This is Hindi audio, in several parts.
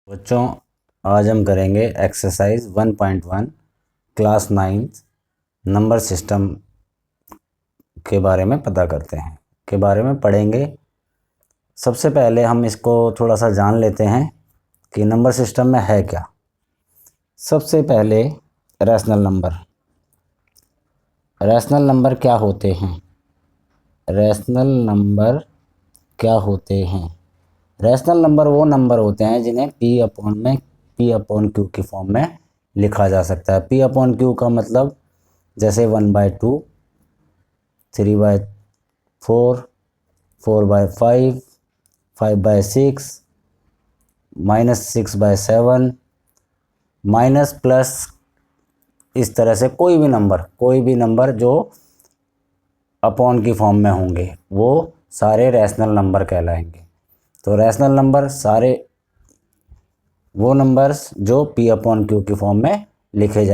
बच्चों, आज हम करेंगे एक्सरसाइज 1.1 क्लास 9 नंबर सिस्टम के बारे में पढ़ेंगे। सबसे पहले हम इसको थोड़ा सा जान लेते हैं कि नंबर सिस्टम में है क्या। सबसे पहले रैशनल नंबर क्या होते हैं? रैशनल नंबर क्या होते हैं? रैशनल नंबर वो नंबर होते हैं जिन्हें P अपॉन Q की फॉर्म में लिखा जा सकता है। P अपॉन Q का मतलब जैसे 1/2, 3/4, 4/5, 5/6, -6/7, माइनस प्लस, इस तरह से कोई भी नंबर जो अपॉन की फॉर्म में होंगे वो सारे रैशनल नंबर कहलाएंगे। तो रैशनल नंबर सारे वो नंबर्स जो P अपॉन Q की फॉर्म में लिखे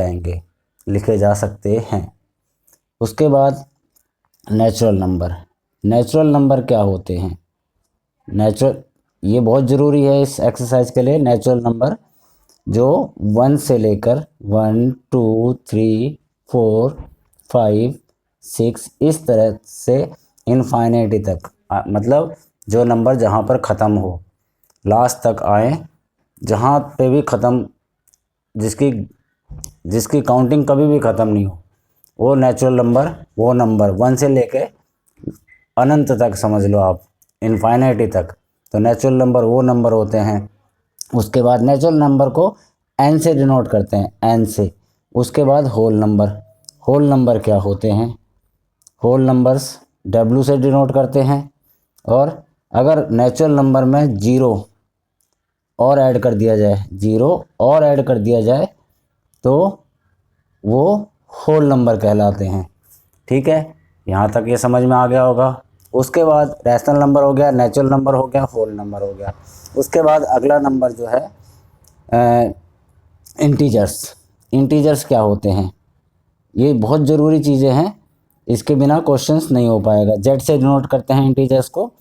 जा सकते हैं। उसके बाद नेचुरल नंबर क्या होते हैं? ये बहुत ज़रूरी है इस एक्सरसाइज के लिए। नेचुरल नंबर जो 1 से लेकर 1, 2, 3, 4, 5, 6 इस तरह से इनफाइनिटी तक, मतलब जो नंबर जहाँ पर ख़त्म हो, लास्ट तक आए, जहाँ पे भी ख़त्म, जिसकी काउंटिंग कभी भी ख़त्म नहीं हो, वो नेचुरल नंबर, वो नंबर 1 से लेके अनंत तक, समझ लो आप, इनफाइनिटी तक, तो नेचुरल नंबर वो नंबर होते हैं। उसके बाद नेचुरल नंबर को n से डिनोट करते हैं, n से। उसके बाद होल नंबर क्या होते हैं? होल नंबर्स W से डिनोट करते हैं। और अगर नेचुरल नंबर में जीरो और ऐड कर दिया जाए तो वो होल नंबर कहलाते हैं। ठीक है, यहाँ तक ये समझ में आ गया होगा। उसके बाद रैशनल नंबर हो गया, नेचुरल नंबर हो गया, होल नंबर हो गया। उसके बाद अगला नंबर जो है इंटीजर्स क्या होते हैं? ये बहुत ज़रूरी चीज़ें हैं, इसके बिना क्वेश्चंस नहीं हो पाएगा। जेड से डिनोट करते हैं इंटीजर्स को।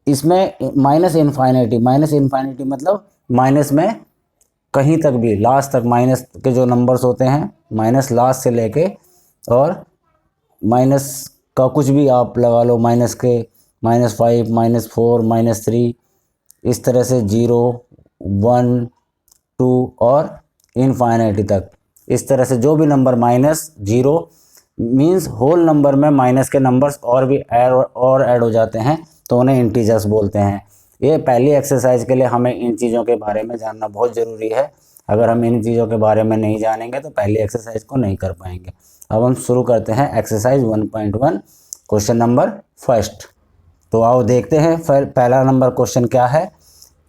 इसमें माइनस इन्फाइनिटी मतलब माइनस में कहीं तक भी, लास्ट तक माइनस के जो नंबर्स होते हैं, माइनस लास्ट से लेके, और माइनस का कुछ भी आप लगा लो, माइनस के -5, -4, -3, इस तरह से 0, 1, 2 और इनफाइनिटी तक। इस तरह से जो भी नंबर -0 मीन्स होल नंबर में माइनस के नंबर्स और भी ऐड हो जाते हैं, तो उन्हें इंटीजर्स बोलते हैं। ये पहली एक्सरसाइज के लिए हमें इन चीज़ों के बारे में जानना बहुत ज़रूरी है। अगर हम इन चीज़ों के बारे में नहीं जानेंगे तो पहली एक्सरसाइज को नहीं कर पाएंगे। अब हम शुरू करते हैं एक्सरसाइज 1.1 क्वेश्चन नंबर फर्स्ट। तो आओ देखते हैं फिर पहला नंबर क्वेश्चन क्या है।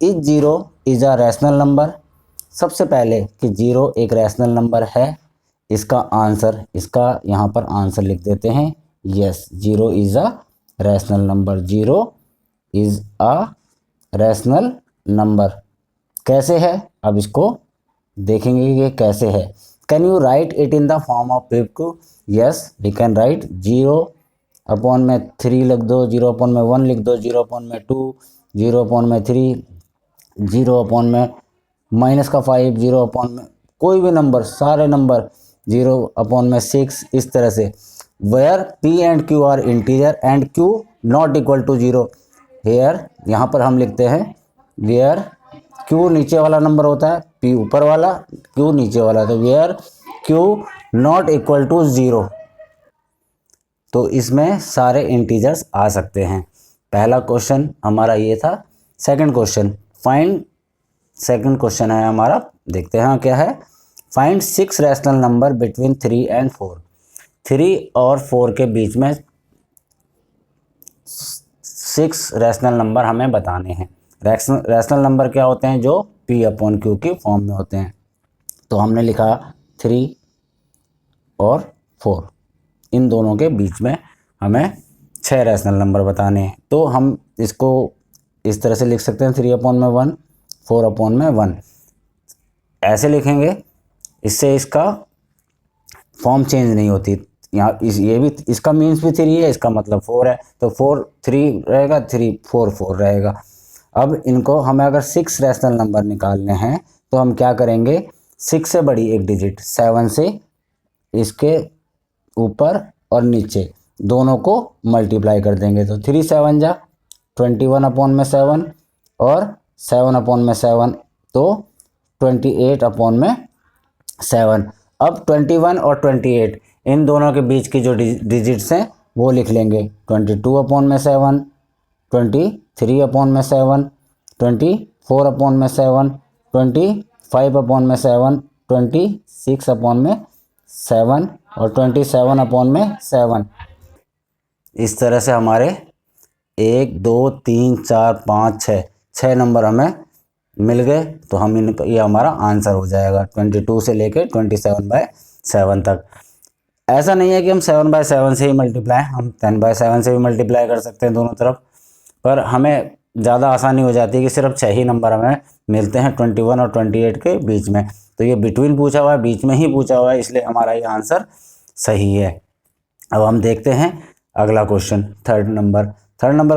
Is 0 is a rational number. सबसे पहले कि 0 एक रैशनल नंबर है, इसका यहाँ पर आंसर लिख देते हैं। Yes, 0 is a rational number. 0 is a rational number. कैसे है, अब इसको देखेंगे कि कैसे है। Can you write it in the form of PQ? Yes, we can write. 0 upon में 3 लिख दो, 0 अपॉन में 1 लिख दो, 0 अपॉन में 2, 0 अपॉन में 3, 0 अपॉन में -5, 0 अपॉन में कोई भी नंबर, सारे नंबर, 0 अपॉन में 6, इस तरह से। Where P and Q are integer and Q not equal to 0, here, यहाँ पर हम लिखते हैं वेयर Q नीचे वाला नंबर होता है, P ऊपर वाला, Q नीचे वाला, तो where Q not equal to 0, तो इसमें सारे इंटीजर्स आ सकते हैं। पहला क्वेश्चन हमारा ये था। सेकंड क्वेश्चन है हमारा, देखते हैं क्या है। Find 6 rational number between 3 and 4। 3 और 4 के बीच में 6 रैशनल नंबर हमें बताने हैं। रैशनल नंबर क्या होते हैं? जो P अपॉन Q की फॉर्म में होते हैं। तो हमने लिखा 3 और 4, इन दोनों के बीच में हमें 6 रैशनल नंबर बताने हैं। तो हम इसको इस तरह से लिख सकते हैं, 3 अपॉन में 1, 4 अपॉन में 1, ऐसे लिखेंगे। इससे इसका फॉर्म चेंज नहीं होती। यहाँ ये भी, इसका मीन्स भी 3 है, इसका मतलब 4 है, तो 4 3 रहेगा, 3 4 4 रहेगा। अब इनको हमें अगर 6 रैशनल नंबर निकालने हैं तो हम क्या करेंगे, 6 से बड़ी एक डिजिट 7 से इसके ऊपर और नीचे दोनों को मल्टीप्लाई कर देंगे। तो 3 7 जा 21 अपॉन में 7 और 7 अपॉन में 7 तो 28 अपॉन में 7। अब 21 और 28 इन दोनों के बीच की जो डिजिट्स हैं वो लिख लेंगे। 22 अपॉन में 7, 23 अपॉन में 7, 24 अपॉन में 7, 25 अपॉन में 7, 26 अपॉन में 7 और 27 अपॉन में 7। इस तरह से हमारे 1 2 3 4 5 6 नंबर हमें मिल गए। तो हम इनका ये हमारा आंसर हो जाएगा 22 से लेकर 27/7 तक। ऐसा नहीं है कि हम 7/7 से ही मल्टीप्लाई, हम 10/7 से भी मल्टीप्लाई कर सकते हैं दोनों तरफ, पर हमें ज़्यादा आसानी हो जाती है कि सिर्फ 6 ही नंबर हमें मिलते हैं 21 और 28 के बीच में। तो ये बिटवीन पूछा हुआ है, बीच में ही पूछा हुआ है, इसलिए हमारा ये आंसर सही है। अब हम देखते हैं अगला क्वेश्चन, थर्ड नंबर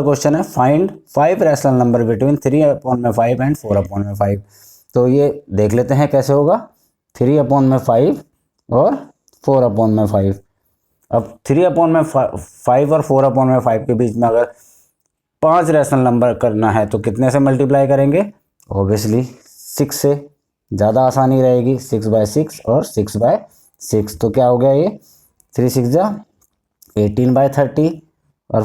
क्वेश्चन है find 5 rational number between 3/5 and 4/5। तो ये देख लेते हैं कैसे होगा। 3/5 और 4/5। अब 3/5 और 4/5 के बीच में अगर 5 रैशनल नंबर करना है तो कितने से मल्टीप्लाई करेंगे? ऑब्वियसली 6 से, ज़्यादा आसानी रहेगी। 6/6 और 6/6। तो क्या हो गया ये 3 6 जा 18/30 और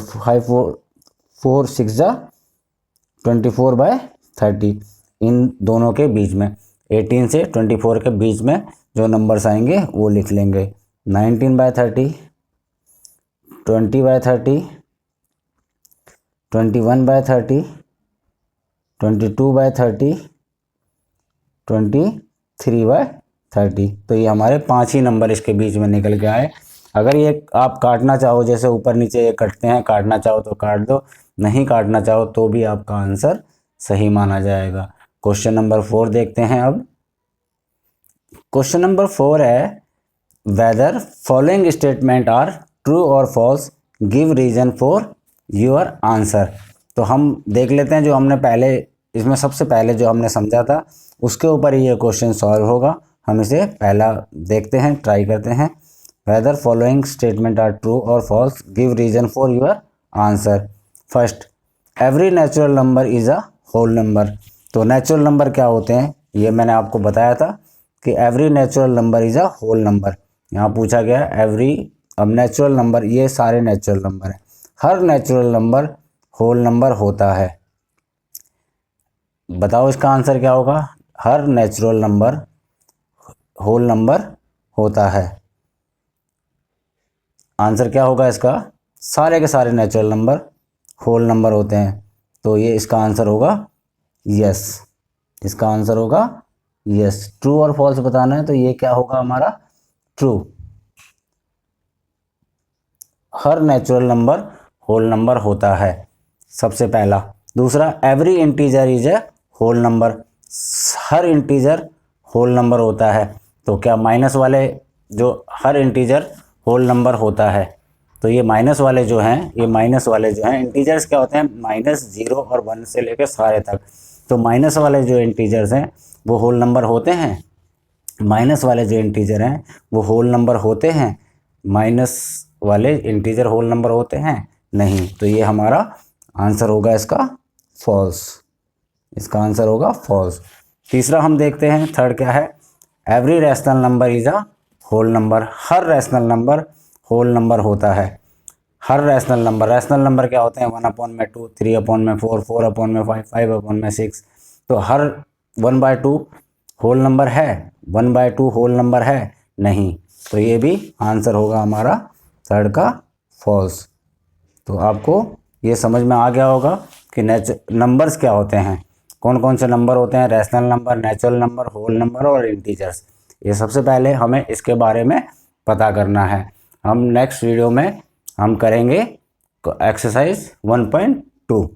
4 6 जा 24/30। इन दोनों के बीच में 18 से 24 के बीच में जो नंबर्स आएंगे वो लिख लेंगे। 19/30, 20/30, 21/30, 22/30, 23/30। तो ये हमारे 5 ही नंबर इसके बीच में निकल के आए। अगर ये आप काटना चाहो, जैसे ऊपर नीचे ये कटते हैं, काटना चाहो तो काट दो, नहीं काटना चाहो तो भी आपका आंसर सही माना जाएगा। क्वेश्चन नंबर 4 देखते हैं अब। क्वेश्चन नंबर 4 है whether following statement are true और false, give reason for your answer. तो हम देख लेते हैं जो हमने पहले, इसमें सबसे पहले जो हमने समझा था उसके ऊपर ही ये क्वेश्चन सॉल्व होगा। हम इसे पहला देखते हैं, ट्राई करते हैं। Whether following statement are true और false, give reason for your answer. First, every natural number is a whole number. तो नेचुरल नंबर क्या होते हैं ये मैंने आपको बताया था कि every natural number is a whole number. यहाँ पूछा गया एवरी, अब नेचुरल नंबर, ये सारे नेचुरल नंबर हैं, हर नेचुरल नंबर होल नंबर होता है। बताओ इसका आंसर क्या होगा? हर नेचुरल नंबर होल नंबर होता है। आंसर क्या होगा इसका? सारे के सारे नेचुरल नंबर होल नंबर होते हैं। तो ये इसका आंसर होगा यस। इसका आंसर होगा यस। ट्रू और फॉल्स बताना है तो ये क्या होगा हमारा? ट्रू। हर नेचुरल नंबर होल नंबर होता है, सबसे पहला। दूसरा, every integer is a whole number. हर इंटीजर होल नंबर होता है। तो क्या माइनस वाले, जो हर इंटीजर होल नंबर होता है, तो ये माइनस वाले जो हैं, ये माइनस वाले जो हैं इंटीजर्स क्या होते हैं? -0 और 1 से लेकर सारे तक। तो माइनस वाले जो इंटीजर्स हैं वो होल नंबर होते हैं? माइनस वाले जो इंटीजर हैं वो होल नंबर होते हैं? माइनस वाले इंटीजर होल नंबर होते हैं? नहीं। तो ये हमारा आंसर होगा इसका फॉल्स। इसका आंसर होगा फॉल्स। तीसरा हम देखते हैं, थर्ड क्या है? Every rational number is a whole number. हर रैशनल नंबर होल नंबर होता है। हर रैशनल नंबर क्या होते हैं? 1/2, 3/4, 4/5, 5/6। तो हर 1/2 होल नंबर है? 1/2 होल नंबर है? नहीं। तो ये भी आंसर होगा हमारा थर्ड का फॉल्स। तो आपको ये समझ में आ गया होगा कि नंबर्स क्या होते हैं, कौन कौन से नंबर होते हैं? Rational number, natural number, whole number और इंटीजर्स। ये सबसे पहले हमें इसके बारे में पता करना है। हम नेक्स्ट वीडियो में हम करेंगे एक्सरसाइज 1.2।